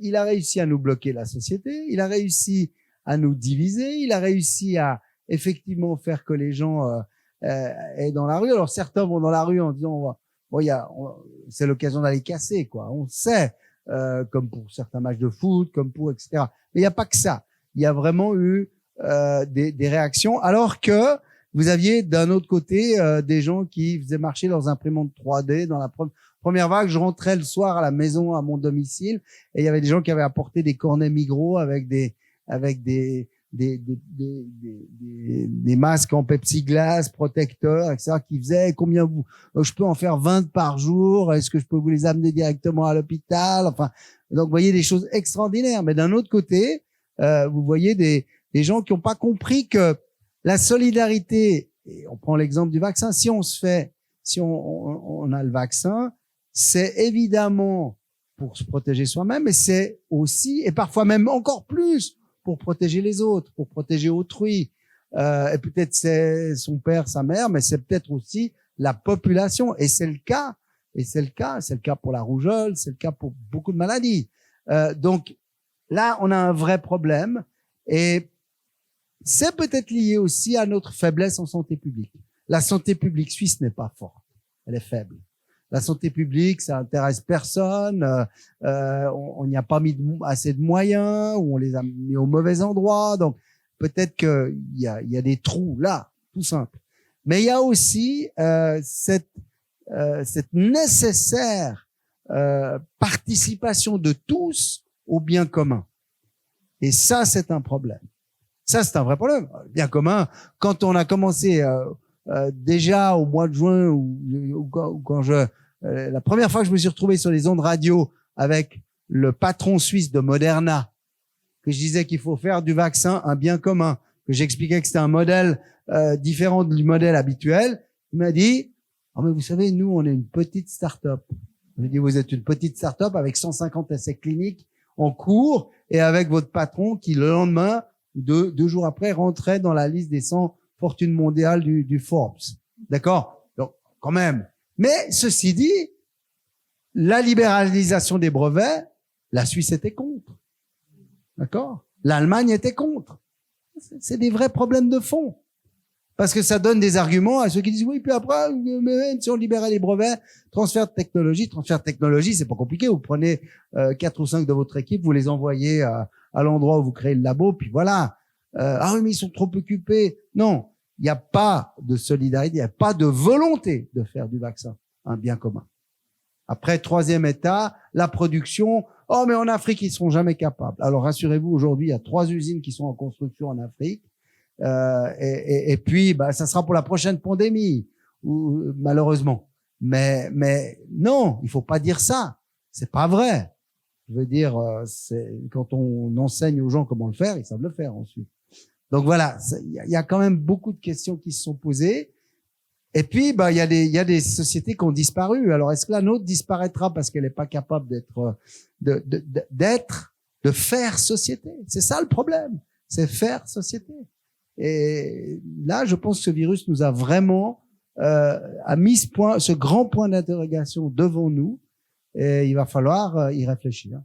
il a réussi à nous bloquer la société, il a réussi à nous diviser, il a réussi à effectivement faire que les gens aient dans la rue. Alors certains vont dans la rue en disant bon, c'est l'occasion d'aller casser, quoi. On sait, comme pour certains matchs de foot, comme pour etc. Mais il n'y a pas que ça. Il y a vraiment eu des réactions, alors que vous aviez d'un autre côté des gens qui faisaient marcher leurs imprimantes 3D dans la première vague. Je rentrais le soir à la maison, à mon domicile, et il y avait des gens qui avaient apporté des cornets Migros avec des masques en plexiglas, protecteurs, etc., qui faisaient combien je peux en faire 20 par jour, est-ce que je peux vous les amener directement à l'hôpital, enfin, donc vous voyez des choses extraordinaires. Mais d'un autre côté, vous voyez des gens qui n'ont pas compris que la solidarité, et on prend l'exemple du vaccin, si on a le vaccin, c'est évidemment pour se protéger soi-même, mais c'est aussi, et parfois même encore plus, pour protéger les autres, pour protéger autrui. Et peut-être c'est son père, sa mère, mais c'est peut-être aussi la population. Et c'est le cas. C'est le cas pour la rougeole, c'est le cas pour beaucoup de maladies. Donc là, on a un vrai problème. Et c'est peut-être lié aussi à notre faiblesse en santé publique. La santé publique suisse n'est pas forte. Elle est faible. La santé publique, ça intéresse personne. On n'y a pas mis assez de moyens, ou on les a mis au mauvais endroit. Donc peut-être qu'il y a des trous là, tout simple. Mais il y a aussi cette nécessaire participation de tous au bien commun. Et ça, c'est un problème. Ça, c'est un vrai problème. Le bien commun, quand on a commencé déjà au mois de juin, ou quand la première fois que je me suis retrouvé sur les ondes radio avec le patron suisse de Moderna, que je disais qu'il faut faire du vaccin un bien commun, que j'expliquais que c'était un modèle différent du modèle habituel, il m'a dit « mais vous savez, nous, on est une petite start-up. » Je lui ai dit « Vous êtes une petite start-up avec 150 essais cliniques en cours et avec votre patron qui, le lendemain, deux jours après, rentrait dans la liste des 100 fortunes mondiales du Forbes. » D'accord? Donc, quand même. Mais, ceci dit, la libéralisation des brevets, la Suisse était contre. D'accord? L'Allemagne était contre. C'est des vrais problèmes de fond. Parce que ça donne des arguments à ceux qui disent oui, puis après, même si on libérait les brevets, transfert de technologie, c'est pas compliqué. Vous prenez 4 ou 5 de votre équipe, vous les envoyez à l'endroit où vous créez le labo, puis voilà. Ah oui, mais ils sont trop occupés. Non, il n'y a pas de solidarité, il n'y a pas de volonté de faire du vaccin un bien commun. Après, troisième état, la production. Oh, mais en Afrique, ils seront jamais capables. Alors, rassurez-vous, aujourd'hui, il y a 3 usines qui sont en construction en Afrique. Et puis, ça sera pour la prochaine pandémie, malheureusement. Mais non, il faut pas dire ça. C'est pas vrai. Je veux dire, quand on enseigne aux gens comment le faire, ils savent le faire ensuite. Donc voilà, il y a quand même beaucoup de questions qui se sont posées. Et puis, il y a des sociétés qui ont disparu. Alors, est-ce que la nôtre disparaîtra parce qu'elle n'est pas capable de faire société? C'est ça le problème. C'est faire société. Et là, je pense que ce virus nous a vraiment a mis ce grand point d'interrogation devant nous. Et il va falloir y réfléchir.